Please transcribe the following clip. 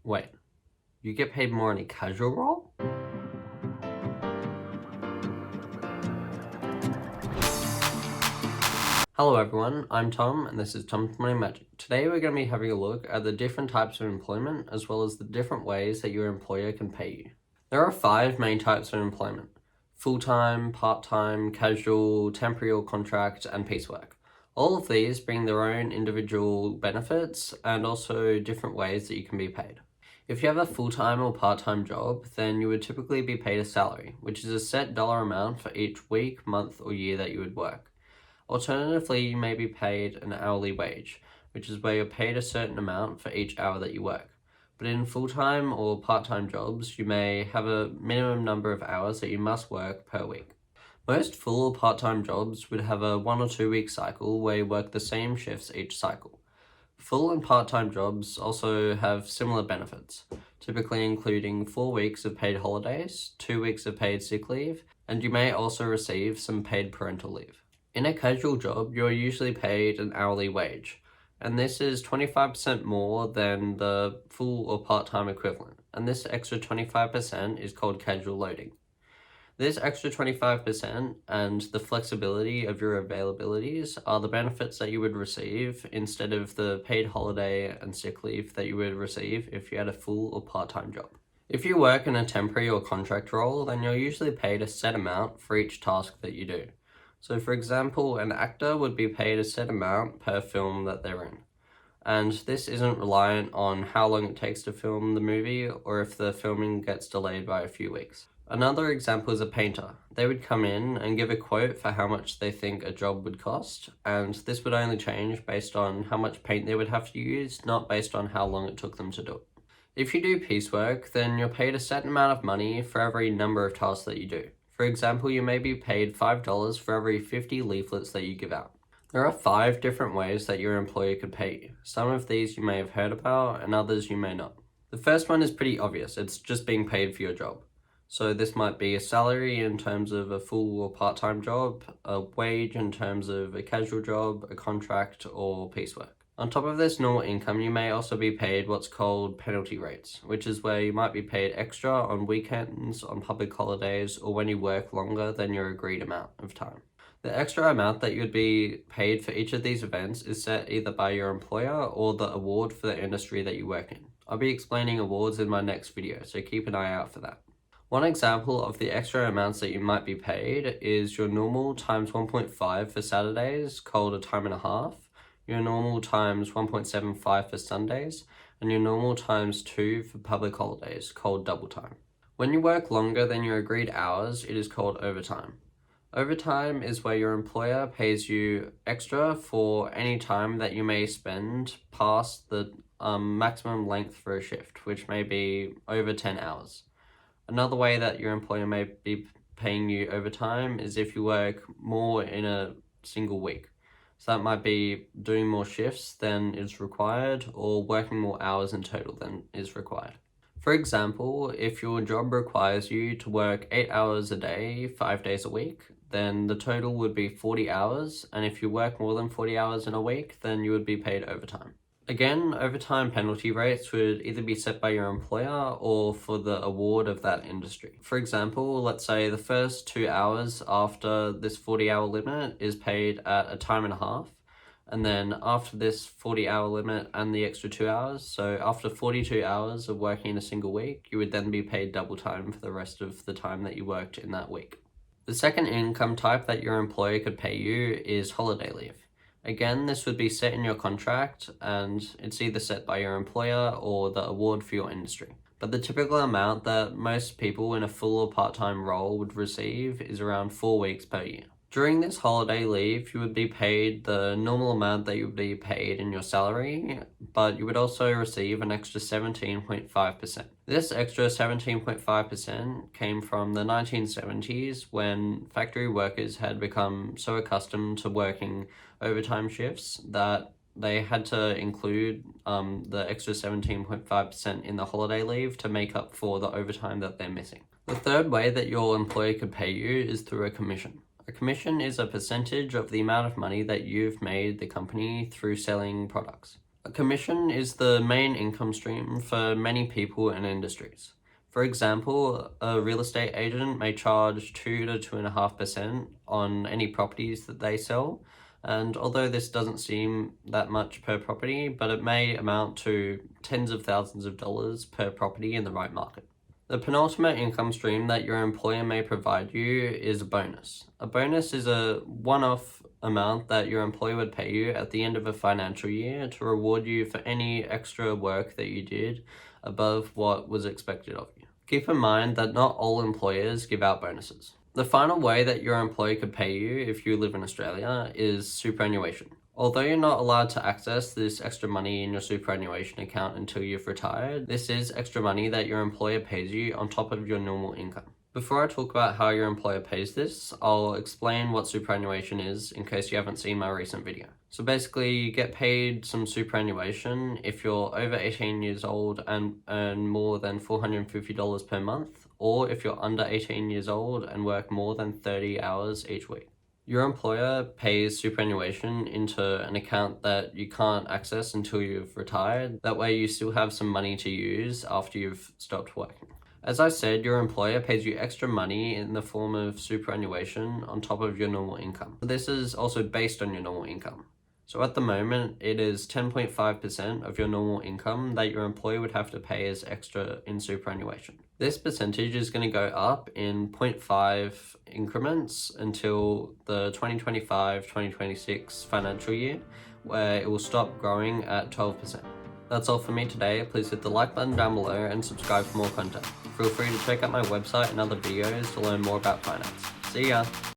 Wait, you get paid more in a casual role? Hello everyone, I'm Tom and this is Tom's Money Magic. Today we're going to be having a look at the different types of employment as well as the different ways that your employer can pay you. There are 5 main types of employment: full-time, part-time, casual, temporary or contract, and piecework. All of these bring their own individual benefits and also different ways that you can be paid. If you have a full-time or part-time job, then you would typically be paid a salary, which is a set dollar amount for each week, month, or year that you would work. Alternatively, you may be paid an hourly wage, which is where you're paid a certain amount for each hour that you work. But in full-time or part-time jobs, you may have a minimum number of hours that you must work per week. Most full or part-time jobs would have a 1 or 2 week cycle where you work the same shifts each cycle. Full and part-time jobs also have similar benefits, typically including 4 weeks of paid holidays, 2 weeks of paid sick leave, and you may also receive some paid parental leave. In a casual job, you're usually paid an hourly wage, and this is 25% more than the full or part-time equivalent, and this extra 25% is called casual loading. This extra 25% and the flexibility of your availabilities are the benefits that you would receive instead of the paid holiday and sick leave that you would receive if you had a full or part-time job. If you work in a temporary or contract role, then you're usually paid a set amount for each task that you do. So for example, an actor would be paid a set amount per film that they're in. And this isn't reliant on how long it takes to film the movie or if the filming gets delayed by a few weeks. Another example is a painter. They would come in and give a quote for how much they think a job would cost, and this would only change based on how much paint they would have to use, not based on how long it took them to do it. If you do piecework, then you're paid a set amount of money for every number of tasks that you do. For example, you may be paid $5 for every 50 leaflets that you give out. There are 5 different ways that your employer could pay you. Some of these you may have heard about and others you may not. The first one is pretty obvious. It's just being paid for your job. So this might be a salary in terms of a full or part-time job, a wage in terms of a casual job, a contract, or piecework. On top of this normal income, you may also be paid what's called penalty rates, which is where you might be paid extra on weekends, on public holidays, or when you work longer than your agreed amount of time. The extra amount that you would be paid for each of these events is set either by your employer or the award for the industry that you work in. I'll be explaining awards in my next video, so keep an eye out for that. One example of the extra amounts that you might be paid is your normal times 1.5 for Saturdays, called a time and a half, your normal times 1.75 for Sundays, and your normal times 2 for public holidays, called double time. When you work longer than your agreed hours, it is called overtime. Overtime is where your employer pays you extra for any time that you may spend past the maximum length for a shift, which may be over 10 hours. Another way that your employer may be paying you overtime is if you work more in a single week. So that might be doing more shifts than is required or working more hours in total than is required. For example, if your job requires you to work 8 hours a day, 5 days a week, then the total would be 40 hours, and if you work more than 40 hours in a week, then you would be paid overtime. Again, overtime penalty rates would either be set by your employer or for the award of that industry. For example, let's say the first 2 hours after this 40-hour limit is paid at a time and a half, and then after this 40-hour limit and the extra 2 hours, so after 42 hours of working in a single week, you would then be paid double time for the rest of the time that you worked in that week. The second income type that your employer could pay you is holiday leave. Again, this would be set in your contract, and it's either set by your employer or the award for your industry. But the typical amount that most people in a full or part-time role would receive is around 4 weeks per year. During this holiday leave, you would be paid the normal amount that you would be paid in your salary, but you would also receive an extra 17.5%. This extra 17.5% came from the 1970s when factory workers had become so accustomed to working overtime shifts that they had to include the extra 17.5% in the holiday leave to make up for the overtime that they're missing. The third way that your employer could pay you is through a commission. A commission is a percentage of the amount of money that you've made the company through selling products. A commission is the main income stream for many people and industries. For example, a real estate agent may charge 2 to 2.5% on any properties that they sell. And although this doesn't seem that much per property, but it may amount to tens of thousands of dollars per property in the right market. The penultimate income stream that your employer may provide you is a bonus. A bonus is a one-off amount that your employer would pay you at the end of a financial year to reward you for any extra work that you did above what was expected of you. Keep in mind that not all employers give out bonuses. The final way that your employer could pay you if you live in Australia is superannuation. Although you're not allowed to access this extra money in your superannuation account until you've retired, this is extra money that your employer pays you on top of your normal income. Before I talk about how your employer pays this, I'll explain what superannuation is in case you haven't seen my recent video. So basically, you get paid some superannuation if you're over 18 years old and earn more than $450 per month, or if you're under 18 years old and work more than 30 hours each week. Your employer pays superannuation into an account that you can't access until you've retired. That way you still have some money to use after you've stopped working. As I said, your employer pays you extra money in the form of superannuation on top of your normal income. This is also based on your normal income. So at the moment, it is 10.5% of your normal income that your employer would have to pay as extra in superannuation. This percentage is going to go up in 0.5 increments until the 2025-2026 financial year, where it will stop growing at 12%. That's all for me today. Please hit the like button down below and subscribe for more content. Feel free to check out my website and other videos to learn more about finance. See ya!